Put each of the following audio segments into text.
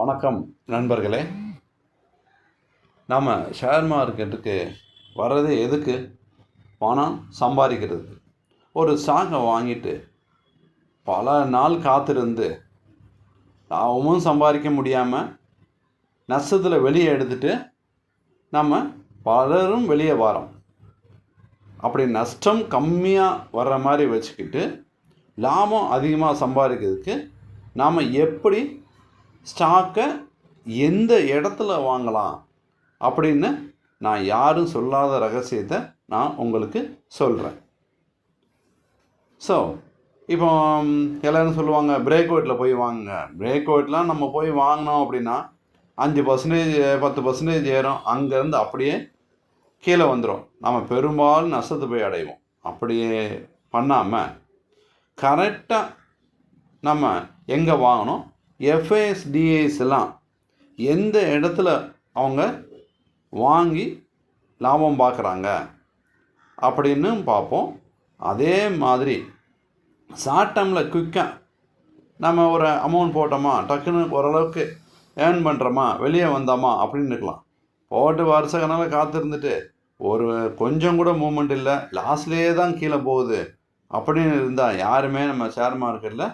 வணக்கம் நண்பர்களே. நாம் ஷேர் மார்க்கெட்டுக்கு வர்றது எதுக்கு? பணம் சம்பாதிக்கிறதுக்கு. ஒரு ஸ்டாக்கை வாங்கிட்டு பல நாள் காத்திருந்து லாபமும் சம்பாதிக்க முடியாமல் நஷ்டத்தில் வெளியே எடுத்துட்டு நம்ம பலரும் வெளியே வரோம். அப்படி நஷ்டம் கம்மியாக வர்ற மாதிரி வச்சுக்கிட்டு லாபம் அதிகமாக சம்பாதிக்கிறதுக்கு நாம் எப்படி ஸ்டாக்கை எந்த இடத்துல வாங்கலாம் அப்படின்னு நான் யாரும் சொல்லாத ரகசியத்தை நான் உங்களுக்கு சொல்கிறேன். ஸோ இப்போ எல்லோரும் சொல்லுவாங்க பிரேக் அவுட்டில் போய் வாங்குங்க. பிரேக் அவுட்லாம் நம்ம போய் வாங்கினோம் அப்படின்னா 5% 10% ஏறும், அங்கேருந்து அப்படியே கீழே வந்துடும். நம்ம பெரும்பாலும் நஷ்டத்தை போய் அடைவோம். அப்படியே பண்ணாமல் கரெக்டாக நம்ம எங்கே வாங்கணும், எஃப்ஐஎஸ்டிஐஸ் எல்லாம் எந்த இடத்துல அவங்க வாங்கி லாபம் பார்க்குறாங்க அப்படின்னு பார்ப்போம். அதே மாதிரி ஷார்ட் டேர்மில் குயிக்காக நம்ம ஒரு அமௌண்ட் போட்டோமா, டக்குன்னு ஓரளவுக்கு ஏர்ன் பண்ணுறோமா, வெளியே வந்தோமா அப்படின்னு இருக்கலாம். போட்டு வருஷ கணக்கில் காத்திருந்துட்டு ஒரு கொஞ்சம் கூட மூமெண்ட் இல்லை, லாஸ்ட்லேயே தான் கீழே போகுது அப்படின்னு இருந்தால் யாருமே நம்ம ஷேர் மார்க்கெட்டில்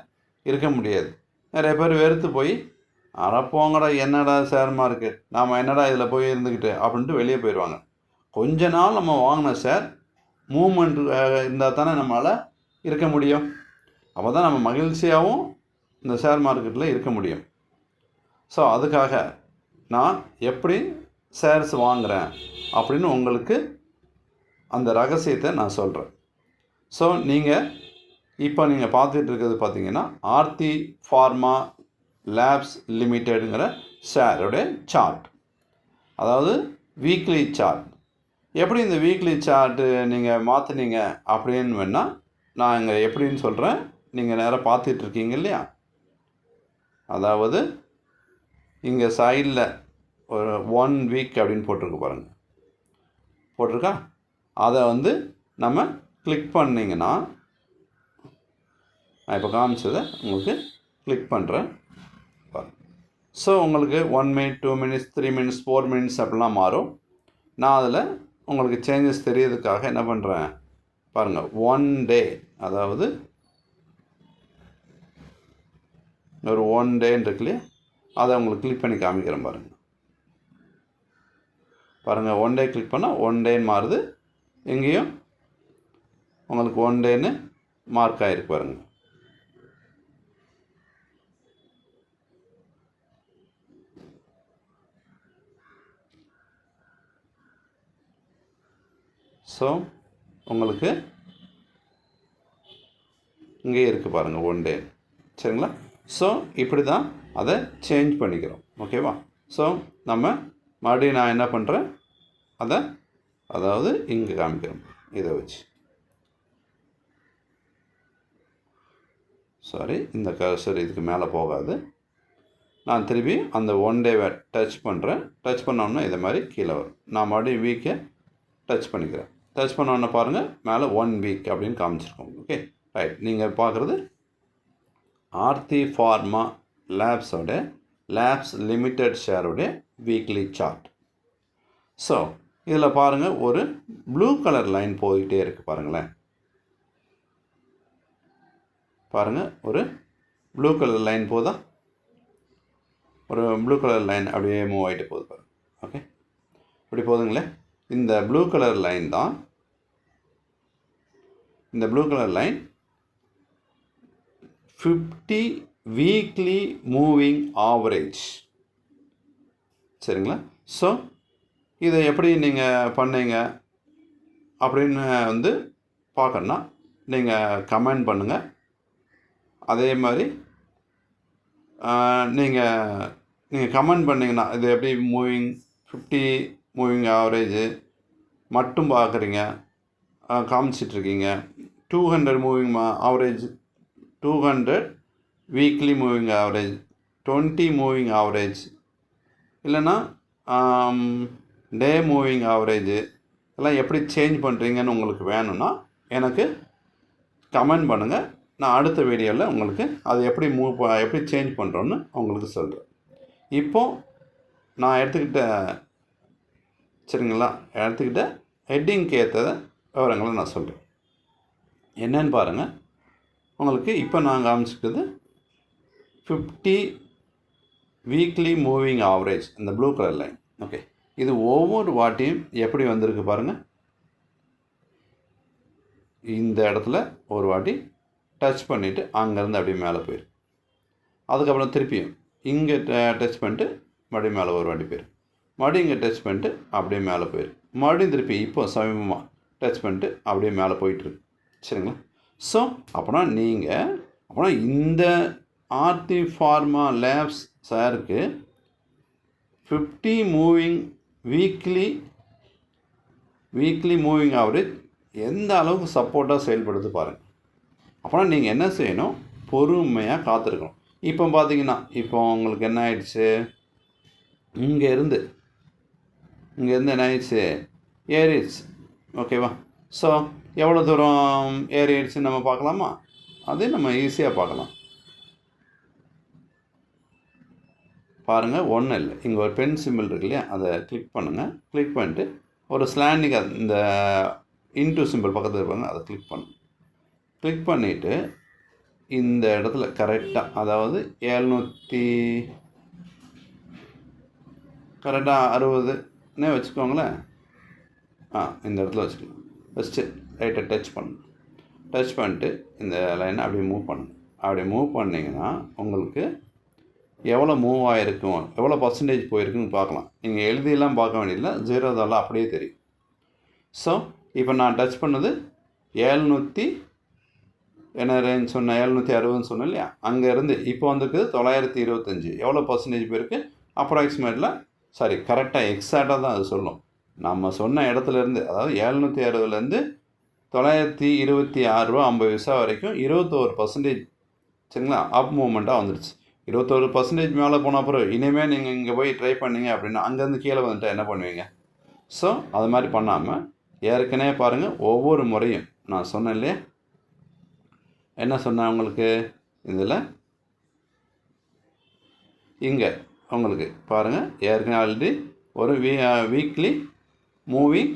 இருக்க முடியாது. நிறைய பேர் வெறுத்து போய் அறப்போங்கடா என்னடா ஷேர் மார்க்கெட், நாம் என்னடா இதில் போய் இருந்துக்கிட்டு அப்படின்ட்டு வெளியே போயிடுவாங்க. கொஞ்ச நாள் நம்ம வாங்கின ஷேர் மூமெண்ட் இருந்தால் தானே நம்மளால் இருக்க முடியும். அப்போ தான் நம்ம மகிழ்ச்சியாகவும் இந்த ஷேர் மார்க்கெட்டில் இருக்க முடியும். ஸோ அதுக்காக நான் எப்படி ஷேர்ஸ் வாங்குகிறேன் அப்படின்னு உங்களுக்கு அந்த ரகசியத்தை நான் சொல்கிறேன். ஸோ இப்போ நீங்கள் பார்த்துட்டு இருக்கிறது பார்த்தீங்கன்னா ஆர்த்தி ஃபார்மா லேப்ஸ் லிமிட்டெடுங்கிற ஷேரோடைய சார்ட், அதாவது வீக்லி சார்ட். எப்படி இந்த வீக்லி சார்ட்டு நீங்கள் மாற்றினீங்க அப்படின்னு வேணால் நான் இங்கே எப்படின்னு சொல்கிறேன். நீங்கள் நேராக பார்த்துட்ருக்கீங்க இல்லையா, அதாவது இங்கே சைடில் ஒரு 1 வீக் அப்படின்னு போட்டிருக்கா. அதை நம்ம கிளிக் பண்ணிங்கன்னா, நான் இப்போ காமிச்சதை உங்களுக்கு கிளிக் பண்ணுறேன். ஸோ உங்களுக்கு 1 மினிட் 2 மினிட்ஸ் 3 மினிட்ஸ் 4 மினிட்ஸ் அப்படிலாம் மாறும். நான் அதில் உங்களுக்கு சேஞ்சஸ் தெரியறதுக்காக என்ன பண்ணுறேன் பாருங்கள். 1 டே, அதாவது ஒரு 1 டேன்னு இருக்கு இல்லையா, அதை உங்களுக்கு கிளிக் பண்ணி காமிக்கிறேன் பாருங்கள். 1 டே கிளிக் பண்ணால் 1 டேன்னு மாறுது. எங்கேயும் உங்களுக்கு 1 டேன்னு மார்க் ஆகிருக்கு பாருங்கள். ஸோ உங்களுக்கு இங்கே இருக்குது பாருங்கள் 1 டே, சரிங்களா? ஸோ இப்படி தான் அதை சேஞ்ச் பண்ணிக்கிறோம், ஓகேவா? ஸோ நம்ம மறுபடியும் நான் என்ன பண்ணுறேன், அதாவது இங்கே காமிக்கிறோம். இதை வச்சு இந்த கர்சர் இதுக்கு மேலே போகாது. நான் திருப்பி அந்த 1 டேவை டச் பண்ணுறேன். டச் பண்ணோன்னா இதை மாதிரி கீழே வரும். நான் மறுபடியும் வீக்கை டச் பண்ணிக்கிறேன். டச் பண்ணோன்னு பாருங்கள், மேலே 1 வீக் அப்படின்னு காமிச்சிருக்கோம். Okay, right. நீங்கள் பார்க்குறது ஆர்த்தி ஃபார்மா லேப்ஸ் லிமிட்டெட் ஷேரோடைய வீக்லி சார்ட். ஸோ இதில் பாருங்கள், ஒரு ப்ளூ கலர் லைன் போயிட்டே இருக்குது பாருங்களேன். பாருங்கள், ஒரு ப்ளூ கலர் லைன் போதா, ஒரு ப்ளூ கலர் லைன் அப்படியே மூவ் ஆகிட்டு போகுது பாருங்கள். ஓகே, இப்படி போதுங்களே. இந்த ப்ளூ கலர் லைன் தான், இந்த blue colour line 50 weekly moving average, சரிங்களா? ஸோ இதை எப்படி நீங்கள் பண்ணீங்க அப்படின்னு பார்க்கணுன்னா நீங்கள் கமெண்ட் பண்ணுங்கள். அதே மாதிரி நீங்கள் கமெண்ட் பண்ணிங்கன்னா இது எப்படி 50 மூவிங் ஆவரேஜு மட்டும் பார்க்குறீங்க, காமிச்சிட்ருக்கீங்க. 200 moving average, 200 weekly moving average, 20 moving average, இல்லைன்னா டே மூவிங் ஆவரேஜு, இதெல்லாம் எப்படி சேஞ்ச் பண்ணுறீங்கன்னு உங்களுக்கு வேணும்னா எனக்கு கமெண்ட் பண்ணுங்கள். நான் அடுத்த வீடியோவில் உங்களுக்கு அது எப்படி எப்படி சேஞ்ச் பண்ணுறோன்னு உங்களுக்கு சொல்கிறேன். இப்போது நான் சரிங்களா, எடுத்துக்கிட்ட ஹெட்டிங்க்கு ஏற்ற விவரங்களை நான் சொல்கிறேன். என்னன்னு பாருங்கள். உங்களுக்கு இப்போ நான் காமிச்சிக்கிறது 50 வீக்லி மூவிங் ஆவரேஜ், இந்த ப்ளூ கலர் லைன். ஓகே, இது ஒவ்வொரு வாட்டியும் எப்படி வந்திருக்கு பாருங்கள். இந்த இடத்துல ஒரு வாட்டி டச் பண்ணிவிட்டு அங்கேருந்து அப்படியே மேலே போயிடும். அதுக்கப்புறம் திருப்பியும் இங்கே டச் பண்ணிட்டு மறுபடியும் மேலே ஒரு வாட்டி போயிடும். மறுபடியும் இங்கே டச் பண்ணிட்டு அப்படியே மேலே போயிடும். மறுபடியும் திருப்பி இப்போ சமீபமாக டச் பண்ணிட்டு அப்படியே மேலே போயிட்டுருக்கு. சரிங்களா? ஸோ அப்போனா இந்த ஆர்த்தி ஃபார்மா லேப்ஸ் சாருக்கு 50 மூவிங் வீக்லி மூவிங் ஆவரேஜ் எந்த அளவுக்கு சப்போர்ட்டாக செயல்படுது பாருங்கள். அப்போனா நீங்கள் என்ன செய்யணும், பொறுமையாக காத்திருக்கணும். இப்போ பார்த்தீங்கன்னா இப்போ உங்களுக்கு என்ன ஆயிடுச்சு, இங்கேருந்து என்ன ஆயிடுச்சு, ஏறிடுச்சு. ஓகேவா? ஸோ எவ்வளோ தூரம் ஏறிடுச்சுன்னு நம்ம பார்க்கலாமா? அதே நம்ம ஈஸியாக பார்க்கலாம். பாருங்கள், ஒன்றும் இல்லை, இங்கே ஒரு பென் சிம்பிள் இருக்கு இல்லையா, அதை கிளிக் பண்ணுங்கள். கிளிக் பண்ணிட்டு ஒரு ஸ்லாண்டிங் இந்த இன்டூ சிம்பிள் பக்கத்தில் இருப்பாங்க, அதை கிளிக் பண்ணுங்கள். கிளிக் பண்ணிவிட்டு இந்த இடத்துல கரெக்டாக, அதாவது 760 வச்சுக்கோங்களேன். இந்த இடத்துல வச்சுக்கலாம். ஃபஸ்ட்டு ரைட்டை டச் பண்ணிட்டு இந்த லைனை அப்படியே மூவ் பண்ணுங்கள். அப்படி மூவ் பண்ணிங்கன்னா உங்களுக்கு எவ்வளோ மூவ் ஆகிருக்கும், எவ்வளோ பர்சன்டேஜ் போயிருக்குன்னு பார்க்கலாம். நீங்கள் எழுதியெல்லாம் பார்க்க வேண்டியதில்லை, 0 அப்படியே தெரியும். ஸோ இப்போ நான் டச் பண்ணது 700 என்ன ரேஞ்ச் சொன்னேன், 760 சொன்னேன் இல்லையா, அங்கேருந்து இப்போ வந்துருக்கு 925. எவ்வளோ பர்சன்டேஜ் போயிருக்கு அப்ராக்சிமேட்டில், கரெக்டாக எக்ஸாக்டாக தான் அது சொல்லும். நம்ம சொன்ன இடத்துலேருந்து, அதாவது 760லேருந்து 926 ரூபா 50 வரைக்கும் 21%, சரிங்களா, அப் மூமெண்ட்டாக வந்துடுச்சு. 21% மேலே போன அப்புறம் இனிமேல் நீங்கள் இங்கே போய் ட்ரை பண்ணிங்க அப்படின்னா அங்கேருந்து கீழே வந்துட்டால் என்ன பண்ணுவீங்க? ஸோ அது மாதிரி பண்ணாமல் ஏற்கனவே பாருங்கள், ஒவ்வொரு முறையும் நான் சொன்னேன் இல்லையா, என்ன சொன்னேன் உங்களுக்கு, இதில் இங்கே உங்களுக்கு பாருங்கள், ஏற்கனவே ஆல்ரெடி ஒரு வீக்லி மூவிங்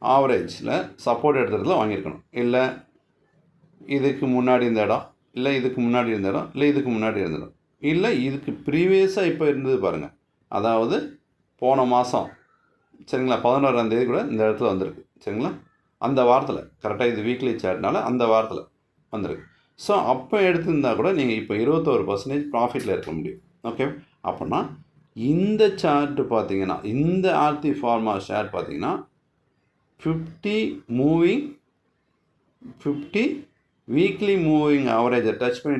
ஆவரேஜில் சப்போர்ட் எடுத்துறதுல வாங்கியிருக்கணும். இல்லை இதுக்கு முன்னாடி இந்த இடம், இல்லை இதுக்கு முன்னாடி இருந்த இடம், இல்லை இதுக்கு முன்னாடி இருந்த இடம், இல்லை இதுக்கு ப்ரீவியஸாக இப்போ இருந்தது பாருங்கள், அதாவது போன மாதம், சரிங்களா, 11ஆம் தேதி கூட இந்த இடத்துல வந்திருக்கு. சரிங்களா, அந்த வாரத்தில் கரெக்டாக இது வீக்லி சார்ட்னால அந்த வாரத்தில் வந்திருக்கு. ஸோ அப்போ எடுத்திருந்தால் கூட நீங்கள் இப்போ 21% ப்ராஃபிட்டில் இருக்க முடியும். ஓகே, அப்படின்னா இந்த சார்ட்டு பார்த்தீங்கன்னா, இந்த ஆர்த்தி ஃபார்மா ஷேர் பார்த்தீங்கன்னா 50 வீக்லி மூவிங் ஆவரேஜை டச் பண்ணி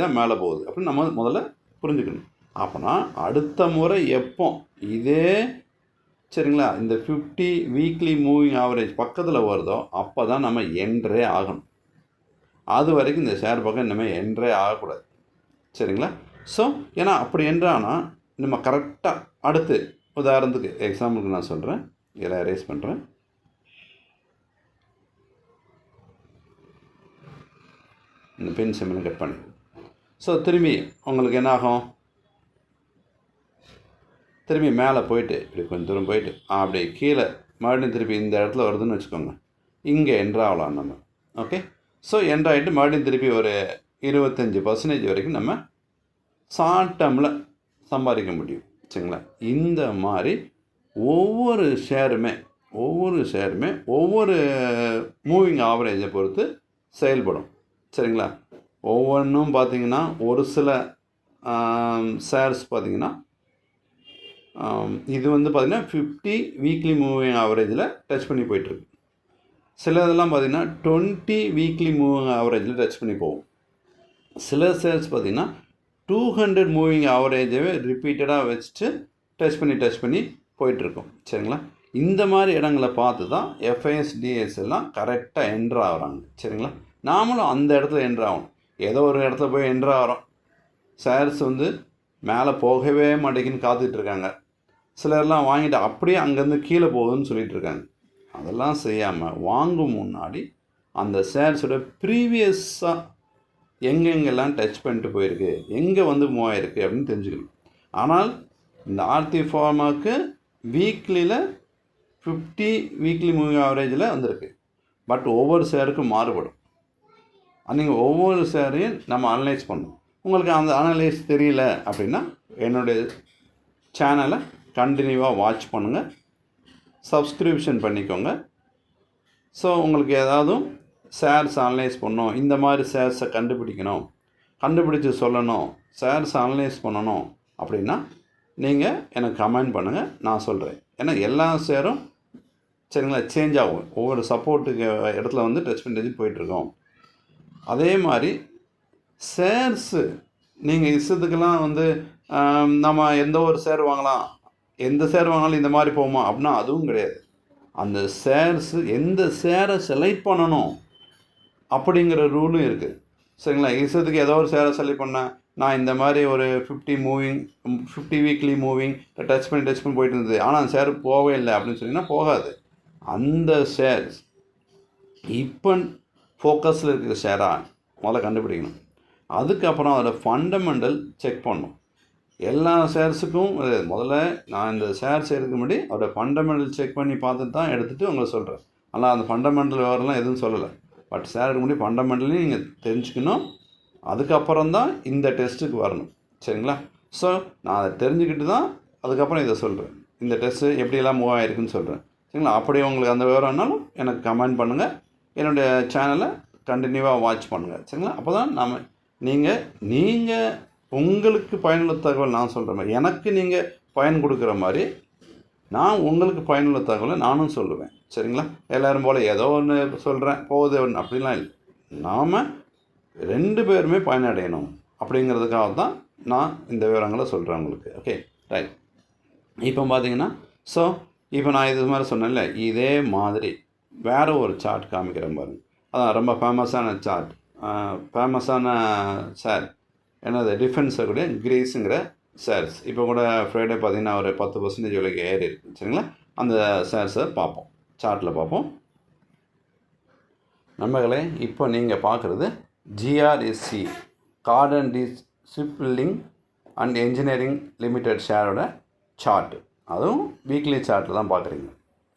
தான் மேலே போகுது அப்படின்னு நம்ம முதல்ல புரிஞ்சுக்கணும். அப்போனா அடுத்த முறை எப்போ இதே, சரிங்களா, இந்த 50 வீக்லி மூவிங் ஆவரேஜ் பக்கத்தில் வருதோ அப்போ தான் நம்ம என்ட்ரே ஆகணும். அது வரைக்கும் இந்த ஷேர் பக்கம் இனிமேல் என்ட்ரே ஆகக்கூடாது. சரிங்களா? ஸோ ஏன்னா அப்படி என்றானால் நம்ம கரெக்டாக அடுத்து, உதாரணத்துக்கு எக்ஸாம்பிளுக்கு நான் சொல்கிறேன், இதில் எரேஸ் பண்ணுறேன். இந்த பென் சிம்பிள் கட் பண்ணி, ஸோ திரும்பி உங்களுக்கு என்ன ஆகும், திரும்பி மேலே போயிட்டு இப்படி கொஞ்சம் தூரம் போயிட்டு அப்படியே கீழே மறுபடியும் திருப்பி இந்த இடத்துல வருதுன்னு வச்சுக்கோங்க, இங்கே என்ட்ராகலாம் நம்ம. ஓகே, ஸோ என்ட்ராகிட்டு மறுபடியும் திருப்பி ஒரு 25% வரைக்கும் நம்ம ஷார்ட் டேர்மில் சம்பாதிக்க முடியும். சரிங்களா, இந்த மாதிரி ஒவ்வொரு ஷேருமே ஒவ்வொரு மூவிங் ஆவரேஜை பொறுத்து செயல்படும். சரிங்களா, ஒவ்வொன்றும் பார்த்திங்கன்னா ஒரு சில ஷேர்ஸ் பார்த்திங்கன்னா இது வந்து பார்த்திங்கன்னா 50 வீக்லி மூவிங் ஆவரேஜில் டச் பண்ணி போயிட்டுருக்கு. சில இதெல்லாம் பார்த்திங்கன்னா 20 வீக்லி மூவிங் ஆவரேஜில் டச் பண்ணி போகும். சில ஷேர்ஸ் பார்த்திங்கன்னா 200 மூவிங் ஆவரேஜவே ரிப்பீட்டடாக வச்சுட்டு டச் பண்ணி போயிட்டுருக்கும். சரிங்களா, இந்த மாதிரி இடங்களை பார்த்து தான் FISDS எல்லாம் கரெக்டாக என்ட்ரு ஆகிறாங்க. சரிங்களா, நாமளும் அந்த இடத்துல என்ட்ரு ஆகணும். ஏதோ ஒரு இடத்துல போய் என்ட்ரு ஆகிறோம், ஷேர்ஸ் வந்து மேலே போகவே மாட்டேங்குன்னு காத்துட்ருக்காங்க. சிலர்லாம் வாங்கிட்டு அப்படியே அங்கேருந்து கீழே போகுதுன்னு சொல்லிகிட்டு இருக்காங்க. அதெல்லாம் செய்யாமல் வாங்கும் முன்னாடி அந்த ஷேர்ஸோட ப்ரீவியஸாக எங்கெங்கெல்லாம் டச் பண்ணிட்டு போயிருக்கு, எங்கே வந்து மூவ் ஆகிருக்கு அப்படின்னு தெரிஞ்சுக்கணும். ஆனால் இந்த ஆர்த்தி ஃபார்மாவுக்கு வீக்லியில் 50 வீக்லி மூவிங் ஆவரேஜில் வந்திருக்கு. பட் ஒவ்வொரு ஷேருக்கும் மாறுபடும். நீங்கள் ஒவ்வொரு ஷேரையும் நம்ம அனலைஸ் பண்ணணும். உங்களுக்கு அந்த அனலைஸ் தெரியல அப்படின்னா என்னுடைய சேனலை கண்டினியூவாக வாட்ச் பண்ணுங்கள், சப்ஸ்கிரிப்ஷன் பண்ணிக்கோங்க. ஸோ உங்களுக்கு ஏதாவது ஷேர்ஸ் அனலைஸ் பண்ணணும், இந்த மாதிரி ஷேர்ஸை கண்டுபிடிச்சு சொல்லணும், ஷேர்ஸ் அனலைஸ் பண்ணணும் அப்படின்னா நீங்கள் எனக்கு கமெண்ட் பண்ணுங்கள், நான் சொல்கிறேன். ஏன்னா எல்லா ஷேரும் சரிங்களா சேஞ்ச் ஆகும். ஒவ்வொரு சப்போர்ட்டுக்கு இடத்துல வந்து டச் பண்ணி போயிட்டுருக்கோம். அதே மாதிரி ஷேர்ஸு நீங்கள் இஷ்டத்துக்கெல்லாம் வந்து நம்ம எந்த ஒரு ஷேர் வாங்கலாம், எந்த ஷேர் வாங்கினாலும் இந்த மாதிரி போகுமா அப்படின்னா அதுவும் கிடையாது. அந்த ஷேர்ஸு எந்த ஷேரை செலக்ட் பண்ணணும் அப்படிங்கிற ரூலும் இருக்குது. சரிங்களா, இஷ்டத்துக்கு ஏதோ ஒரு ஷேரை செலக்ட் பண்ணேன், நான் இந்த மாதிரி ஒரு 50 வீக்லி மூவிங் டச் பண்ணி போயிட்டு இருந்தது, ஆனால் அந்த ஷேர் போகவே இல்லை அப்படின்னு சொன்னீங்கன்னா போகாது. அந்த ஷேர்ஸ் இப்போ ஃபோக்கஸில் இருக்கிற ஷேராக முதல்ல கண்டுபிடிக்கணும். அதுக்கப்புறம் அதோடய ஃபண்டமெண்டல் செக் பண்ணணும். எல்லா ஷேர்ஸுக்கும் முதல்ல நான் இந்த ஷேர்ஸ் எடுக்க முன்னாடி அதோட ஃபண்டமெண்டல் செக் பண்ணி பார்த்துட்டு தான் எடுத்துகிட்டு உங்களுக்கு சொல்கிறேன். ஆனால் அந்த ஃபண்டமெண்டல் விவரம்லாம் எதுவும் சொல்லலை. பட் ஷேர் எடுக்க முன்னாடி ஃபண்டமெண்டலையும் நீங்கள் தெரிஞ்சுக்கணும். அதுக்கப்புறம் தான் இந்த டெஸ்ட்டுக்கு வரணும். சரிங்களா, ஸோ நான் அதை தெரிஞ்சுக்கிட்டு தான் அதுக்கப்புறம் இதை சொல்கிறேன். இந்த டெஸ்ட்டு எப்படியெல்லாம் மூவ் ஆகிருக்குன்னு சொல்கிறேன். சரிங்களா, அப்படியே உங்களுக்கு அந்த விவரம்னாலும் எனக்கு கமெண்ட் பண்ணுங்கள், என்னுடைய சேனலை கண்டினியூவாக வாட்ச் பண்ணுங்கள். சரிங்களா, அப்போ தான் நீங்கள் உங்களுக்கு பயனுள்ள தகவல் நான் சொல்கிற மாதிரி, எனக்கு நீங்கள் பயன் கொடுக்குற மாதிரி நான் உங்களுக்கு பயனுள்ள தகவலை நானும் சொல்லுவேன். சரிங்களா, எல்லோரும் போல் ஏதோ ஒன்று சொல்கிறேன் போகுது ஒன்று அப்படிலாம் இல்லை. நாம் 2 பேருமே பயனடையணும் அப்படிங்கிறதுக்காக தான் நான் இந்த விவரங்களை சொல்கிறேன் உங்களுக்கு. Okay right. இப்போ பார்த்தீங்கன்னா இப்போ நான் இது மாதிரி சொன்னேன்ல, இதே மாதிரி வேறு ஒரு சார்ட் காமிக்கிறேன் பாருங்க. அதான் ரொம்ப ஃபேமஸான சார்ட், ஃபேமஸான ஷேர் என்னது, டிஃபென்ஸை கூட கிரீஸுங்கிற ஷேர்ஸ். இப்போ கூட ஃப்ரைடே பார்த்திங்கன்னா ஒரு 10% வரைக்கும் ஏறி இருக்குது. சரிங்களா, அந்த ஷேர்ஸை பார்ப்போம், சார்ட்டில் பார்ப்போம். நண்பர்களே, இப்போ நீங்கள் பார்க்குறது GRSC garden shipbuilding and engineering limited ஷேரோட சார்ட்டு. அதுவும் வீக்லி சார்ட்டில் தான் பார்க்குறீங்க.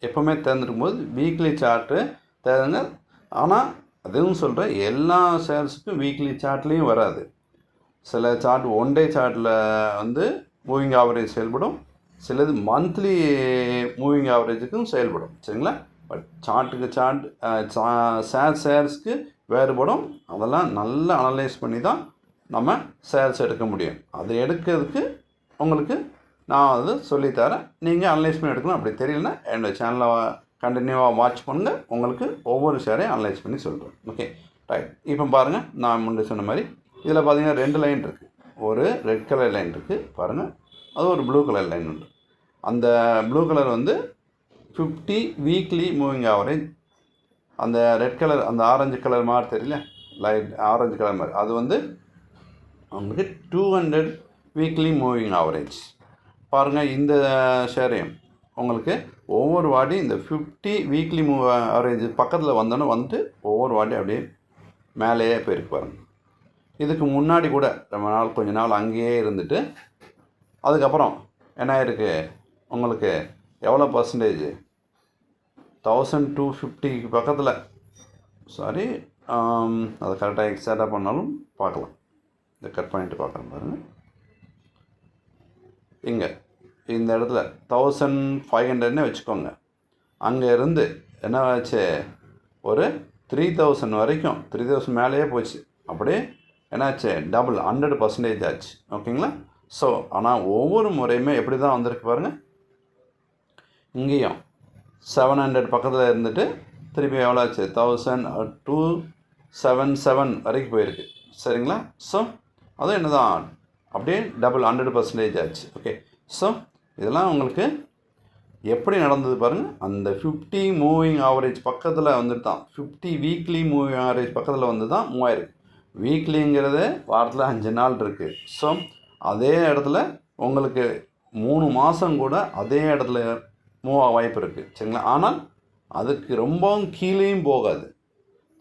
எப்போவுமே தேர்ந்தெடுக்கும் போது வீக்லி சார்ட்டு தேர்ந்தெடுங்க. ஆனால் அதுவும் சொல்கிறேன், எல்லா ஷேர்ஸுக்கும் வீக்லி சார்ட்லேயும் வராது. சில சார்ட் 1 டே சார்ட்டில் வந்து மூவிங் ஆவரேஜ் செயல்படும், சிலது மந்த்லி மூவிங் ஆவரேஜுக்கும் செயல்படும். சரிங்களா, பட் ஷேர்ஸ்க்கு வேறுபடும். அதெல்லாம் நல்லா அனலைஸ் பண்ணி தான் நம்ம ஷேர்ஸ் எடுக்க முடியும். அது எடுக்கிறதுக்கு உங்களுக்கு நான் அது சொல்லித்தரேன், நீங்கள் அனலைஸ் பண்ணி எடுக்கணும். அப்படி தெரியலனா என்னோடய சேனலை கண்டினியூவாக வாட்ச் பண்ணுங்கள், உங்களுக்கு ஒவ்வொரு ஷேரையும் அனலைஸ் பண்ணி சொல்கிறேன். Okay right. இப்போ பாருங்கள், நான் முன்னாடி சொன்ன மாதிரி இதில் பார்த்தீங்கன்னா 2 லைன் இருக்குது. ஒரு ரெட் கலர் லைன் இருக்குது பாருங்கள், அது ஒரு ப்ளூ கலர் லைன் உண்டு. அந்த ப்ளூ கலர் வந்து 50 வீக்லி மூவிங் ஆவரேஜ். அந்த ரெட் கலர், அந்த ஆரஞ்சு கலர் மாதிரி தெரியல, லைட் ஆரஞ்சு கலர் மாதிரி, அது வந்து உங்களுக்கு 200 வீக்லி மூவிங் ஆவரேஜ். பாருங்கள், இந்த ஷேரையும் உங்களுக்கு ஒவ்வொரு வாட்டி இந்த 50 வீக்லி ஆவரேஜ் பக்கத்தில் வந்தோன்னே வந்துட்டு ஒவ்வொரு வாட்டி அப்படியே மேலேயே போயிருக்கு பாருங்கள். இதுக்கு முன்னாடி கூட ரொம்ப நாள் கொஞ்ச நாள் அங்கேயே இருந்துட்டு அதுக்கப்புறம் என்ன ஆயிருக்கு, உங்களுக்கு எவ்வளோ பர்சன்டேஜ் 1250 பக்கத்தில், சாரி அதை கரெக்டாக எக்ஸாக்டாக பண்ணாலும் பார்க்கலாம். இதை கட் பண்ணிவிட்டு பார்க்குறேன் பாருங்கள். இங்கே இந்த இடத்துல 1500ன்னு வச்சுக்கோங்க. அங்கே இருந்து என்ன ஆச்சு, ஒரு 3000 வரைக்கும், 3000 மேலேயே போச்சு. அப்படியே என்னாச்சு, டபுள் 100% ஆச்சு. ஓகேங்களா, ஸோ ஆனால் ஒவ்வொரு முறையுமே எப்படி தான் வந்திருக்கு பாருங்கள். இங்கேயும் 700 பக்கத்தில் இருந்துட்டு திருப்பி எவ்வளோ ஆச்சு, 1277 வரைக்கும் போயிருக்கு. சரிங்களா, ஸோ அதுவும் என்ன தான் அப்படியே டபுள் 100% ஆச்சு. ஓகே, ஸோ இதெல்லாம் உங்களுக்கு எப்படி நடந்தது பாருங்கள். அந்த 50 மூவிங் ஆவரேஜ் பக்கத்தில் வந்துட்டு தான், 50 வீக்லி மூவிங் ஆவரேஜ் பக்கத்தில் வந்து தான் மூவ் ஆயிருக்கு. வீக்லிங்கிறது வாரத்தில் 5 நாள் இருக்குது. ஸோ அதே இடத்துல உங்களுக்கு 3 மாதம் கூட அதே இடத்துல மூவ் ஆக வாய்ப்பு இருக்குது. சரிங்களா, ஆனால் அதுக்கு ரொம்பவும் கீழேயும் போகாது.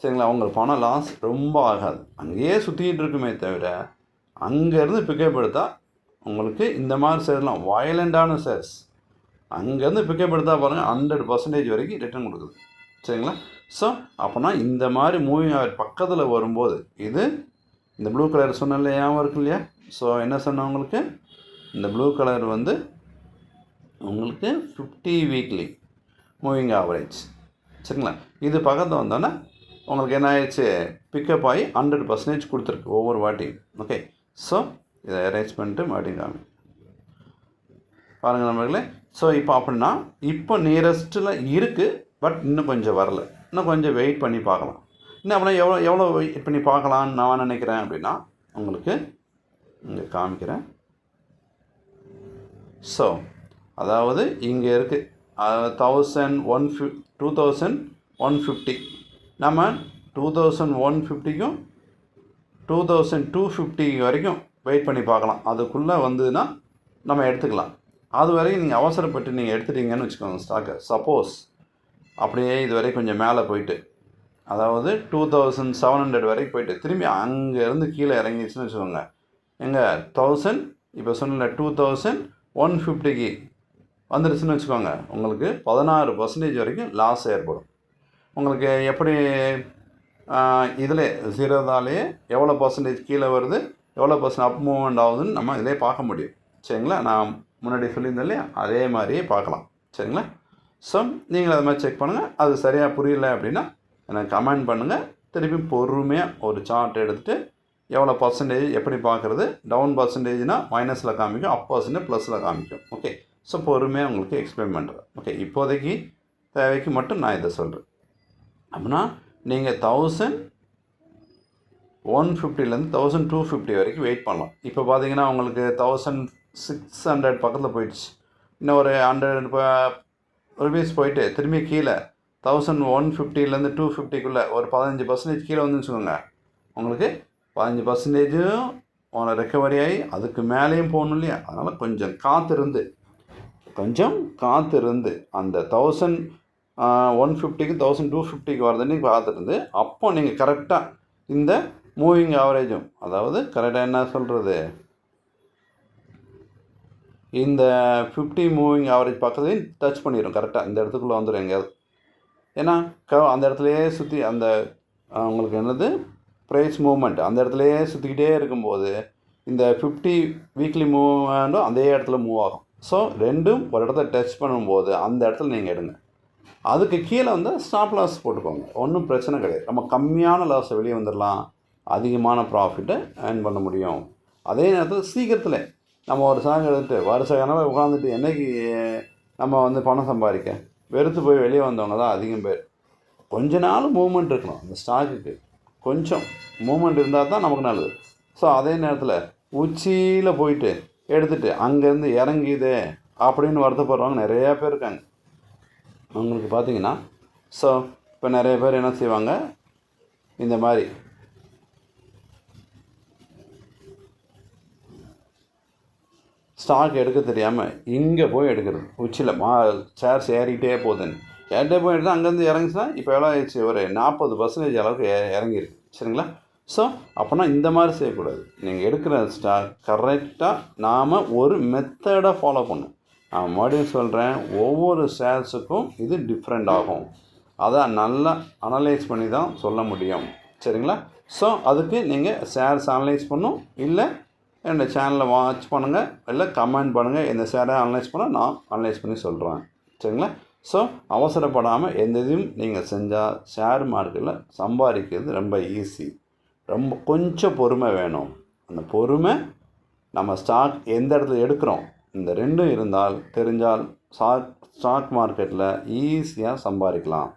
சரிங்களா, உங்களுக்கு பணம் லாஸ் ரொம்ப ஆகாது, அங்கேயே சுற்றிக்கிட்டு இருக்குமே தவிர அங்கேருந்து பிக்கப் எடுத்தால் உங்களுக்கு இந்த மாதிரி ஷேர்லாம் வயலண்டான ஷேர்ஸ் அங்கேருந்து பிக்கப் எடுத்தால் பாருங்கள் 100% வரைக்கும் ரிட்டர்ன் கொடுக்குது. சரிங்களா? ஸோ அப்போனா இந்த மாதிரி மூவிங் ஆவரேஜ் பக்கத்தில் வரும்போது இது இந்த ப்ளூ கலர் சொன்னால ஞாபகம் இருக்கு இல்லையா? ஸோ என்ன சொன்ன உங்களுக்கு இந்த ப்ளூ கலர் வந்து உங்களுக்கு 50 வீக்லி மூவிங் ஆவரேஜ். சரிங்களா? இது பக்கத்தில் வந்தோன்னா உங்களுக்கு என்ன ஆயிடுச்சு, பிக்கப் ஆகி 100% கொடுத்துருக்கு ஒவ்வொரு வாட்டியும். ஓகே, ஸோ இதை அரேஞ்ச் பண்ணிட்டு மறுபடியும் காமி பாருங்கள் நண்பர்களே. ஸோ இப்போ அப்படின்னா இப்போ நியரஸ்ட்டில் இருக்குது, பட் இன்னும் கொஞ்சம் வரல, இன்னும் கொஞ்சம் வெயிட் பண்ணி பார்க்கலாம். இன்னும் அப்படின்னா எவ்வளோ வெயிட் பண்ணி பார்க்கலான்னு நான் நினைக்கிறேன் அப்படின்னா உங்களுக்கு இங்கே காமிக்கிறேன். ஸோ அதாவது இங்கே இருக்குது 2150 நம்ம 2150க்கும் 2250 வரைக்கும் வெயிட் பண்ணி பார்க்கலாம். அதுக்குள்ளே வந்ததுன்னா நம்ம எடுத்துக்கலாம். அது வரைக்கும் நீங்கள் அவசரப்பட்டு நீங்கள் எடுத்துட்டீங்கன்னு வச்சுக்கோங்க ஸ்டாக்கை. சப்போஸ் அப்படியே இது வரைக்கும் கொஞ்சம் மேலே போயிட்டு, அதாவது 2700 வரைக்கும் போயிட்டு திரும்பி அங்கேருந்து கீழே இறங்கிடுச்சுன்னு வச்சுக்கோங்க, எங்கள் 1000 இப்போ சொன்ன 2150க்கு வந்துடுச்சுன்னு வச்சுக்கோங்க, உங்களுக்கு 16% வரைக்கும் லாஸ் ஏற்படும். உங்களுக்கு எப்படி இதில் ஜீரோதாலேயே எவ்வளோ பர்சன்டேஜ் கீழே வருது, எவ்வளோ பர்சன்ட் அப் மூவ்மெண்ட் ஆகுதுன்னு நம்ம இதிலே பார்க்க முடியும். சரிங்களா? நான் முன்னாடி சொல்லியிருந்தேன் இல்லையா, அதே மாதிரியே பார்க்கலாம். சரிங்களா? ஸோ நீங்கள் அது மாதிரி செக் பண்ணுங்கள். அது சரியாக புரியல அப்படின்னா எனக்கு கமெண்ட் பண்ணுங்கள். திருப்பி பொறுமையாக ஒரு சார்ட் எடுத்துகிட்டு எவ்வளோ பர்சன்டேஜ் எப்படி பார்க்குறது, டவுன் பர்சன்டேஜ்னால் மைனஸில் காமிக்கும், அப் பர்சன்டேஜ் ப்ளஸில் காமிக்கும். ஓகே, ஸோ பொறுமையாக உங்களுக்கு எக்ஸ்பிளைன் பண்ணுறேன். ஓகே, இப்போதைக்கு தேவைக்கு மட்டும் நான் இதை சொல்கிறேன். அப்படின்னா நீங்கள் 1150லேருந்து 1250 வரைக்கும் வெயிட் பண்ணலாம். இப்போ பார்த்தீங்கன்னா உங்களுக்கு 1600 பக்கத்தில் போயிடுச்சு. இன்னும் ஒரு 100 ருபீஸ் போயிட்டு திரும்பி கீழே 1150லேருந்து 250க்குள்ளே ஒரு 15% கீழே வந்து வச்சுக்கோங்க, உங்களுக்கு 15% ரெக்கவரி ஆகி அதுக்கு மேலேயும் போகணும் இல்லையா? அதனால் கொஞ்சம் காத்திருந்து அந்த 1150க்கு 1250க்கு வரதுன்னு பார்த்துருந்து அப்போ நீங்கள் கரெக்டாக இந்த மூவிங் ஆவரேஜும், அதாவது கரெக்டாக என்ன சொல்கிறது, இந்த 50 மூவிங் ஆவரேஜ் பக்கத்துலையும் டச் பண்ணிடும். கரெக்டாக இந்த இடத்துக்குள்ளே வந்துடும் எங்கேயாவது. ஏன்னா அந்த இடத்துலையே சுற்றி அந்த உங்களுக்கு என்னது ப்ரைஸ் மூவ்மெண்ட் அந்த இடத்துலையே சுற்றிக்கிட்டே இருக்கும்போது இந்த 50 வீக்லி மூவ்மெண்ட்டும் அதே இடத்துல மூவ் ஆகும். ஸோ ரெண்டும் ஒரு இடத்த டச் பண்ணும்போது அந்த இடத்துல நீங்கள் எடுங்க. அதுக்கு கீழே வந்து ஸ்டாப் லாஸ் போட்டுக்கோங்க, ஒன்றும் பிரச்சனை கிடையாது. நம்ம கம்மியான லாஸை வெளியே வந்துடலாம், அதிகமான ப்ராஃபிட்டை ஏர்ன் பண்ண முடியும். அதே நேரத்தில் சீக்கிரத்தில் நம்ம ஒரு சாங் எடுத்துகிட்டு வருஷ கணக்கில் உட்காந்துட்டு என்றைக்கு நம்ம வந்து பணம் சம்பாதிக்க வெறுத்து போய் வெளியே வந்தவங்க தான் அதிகம் பேர். கொஞ்ச நாள் மூவ்மெண்ட் இருக்கணும், அந்த ஸ்டாக்குக்கு கொஞ்சம் மூவ்மெண்ட் இருந்தால் தான் நமக்கு நல்லது. ஸோ அதே நேரத்தில் உச்சியில் போயிட்டு எடுத்துகிட்டு அங்கேருந்து இறங்கிதே அப்படின்னு வருத்தப்படுறவங்க நிறையா பேர் இருக்காங்க. அவங்களுக்கு பார்த்தீங்கன்னா ஸோ இப்போ நிறைய பேர் என்ன செய்வாங்க, இந்த மாதிரி ஸ்டாக் எடுக்க தெரியாமல் இங்கே போய் எடுக்கிறது, உச்சியில் ஷேர்ஸ் ஏறிக்கிட்டே போகுதுன்னு போய் எடுத்தால் அங்கேருந்து இறங்குச்சுன்னா இப்போ எவ்வளோ ஆயிடுச்சு, ஒரு 40% அளவுக்கு இறங்கிருக்கு. சரிங்களா? ஸோ அப்போனா இந்த மாதிரி செய்யக்கூடாது. நீங்கள் எடுக்கிற ஸ்டாக் கரெக்டாக நாம் ஒரு மெத்தடை ஃபாலோ பண்ணணும். நான் மறுபடியும் சொல்கிறேன், ஒவ்வொரு ஷேர்ஸுக்கும் இது டிஃப்ரெண்ட் ஆகும். அதை நல்லா அனலைஸ் பண்ணி தான் சொல்ல முடியும். சரிங்களா? ஸோ அதுக்கு நீங்கள் ஷேர்ஸ் அனலைஸ் பண்ணணும், இல்லை என்னோடய சேனலை வாட்ச் பண்ணுங்கள், இல்லை கமெண்ட் பண்ணுங்கள். இந்த ஷேரை அனலைஸ் பண்ண நான் அனலைஸ் பண்ணி சொல்கிறேன். சரிங்களா? ஸோ அவசரப்படாமல் எந்த இதையும் நீங்கள் செஞ்சால் ஷேர் மார்க்கெட்டில் சம்பாதிக்கிறது ரொம்ப ஈஸி. ரொம்ப கொஞ்சம் பொறுமை வேணும். அந்த பொறுமை நம்ம ஸ்டாக் எந்த இடத்துல எடுக்கிறோம், இந்த ரெண்டும் இருந்தால் தெரிஞ்சால் ஸ்டாக் மார்க்கெட்டில் ஈஸியாக சம்பாதிக்கலாம்.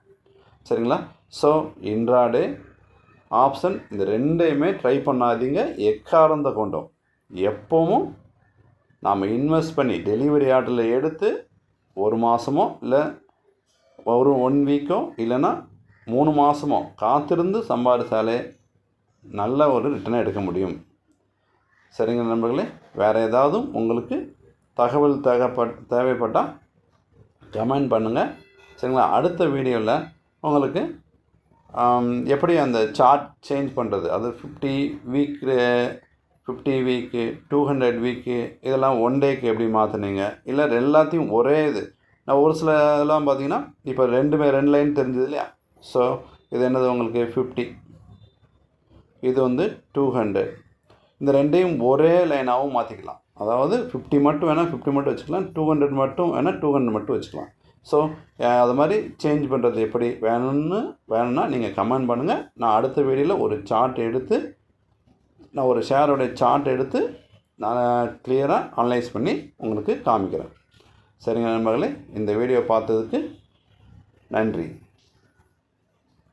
சரிங்களா? ஸோ இன்ட்ராடே ஆப்ஷன் இந்த ரெண்டையுமே ட்ரை பண்ணாதீங்க. எக்காரணத்தை கொண்டோம் எப்போவும் நாம் இன்வெஸ்ட் பண்ணி டெலிவரி ஆர்டரில் எடுத்து ஒரு மாதமோ இல்லை ஒரு 1 வீக்கோ இல்லைன்னா 3 மாதமோ காத்திருந்து சம்பாதிச்சாலே நல்ல ஒரு ரிட்டர்னை எடுக்க முடியும். சரிங்க நண்பர்களே, வேறு ஏதாவது உங்களுக்கு தகவல் தேவைப்பட்டால் கமெண்ட் பண்ணுங்கள். சரிங்களா? அடுத்த வீடியோவில் உங்களுக்கு எப்படி அந்த சார்ட் சேஞ்ச் பண்ணுறது, அது 50 50 வீக்கு 200 வீக்கு இதெல்லாம் 1 டேக்கு எப்படி மாற்றுனீங்க, இல்லை எல்லாத்தையும் ஒரே இது. நான் ஒரு சில இதெல்லாம் பார்த்தீங்கன்னா இப்போ 2 லைன் தெரிஞ்சது இல்லையா. ஸோ இது என்னது உங்களுக்கு 50, இது வந்து 200. இந்த ரெண்டையும் ஒரே லைனாகவும் மாற்றிக்கலாம். அதாவது 50 மட்டும் வேணால் 50 மட்டும் வச்சுக்கலாம், 200 மட்டும் வேணால் 200 மட்டும் வச்சுக்கலாம். ஸோ அது மாதிரி சேஞ்ச் பண்ணுறது எப்படி வேணும்னா நீங்கள் கமெண்ட் பண்ணுங்கள். நான் அடுத்த வீடியோவில் ஒரு சார்ட் எடுத்து நான் ஒரு ஷேரோடைய சார்ட் எடுத்து நான் கிளியராக அனலைஸ் பண்ணி உங்களுக்கு காமிக்கிறேன். சரிங்க நண்பர்களே, இந்த வீடியோ பார்த்ததுக்கு நன்றி.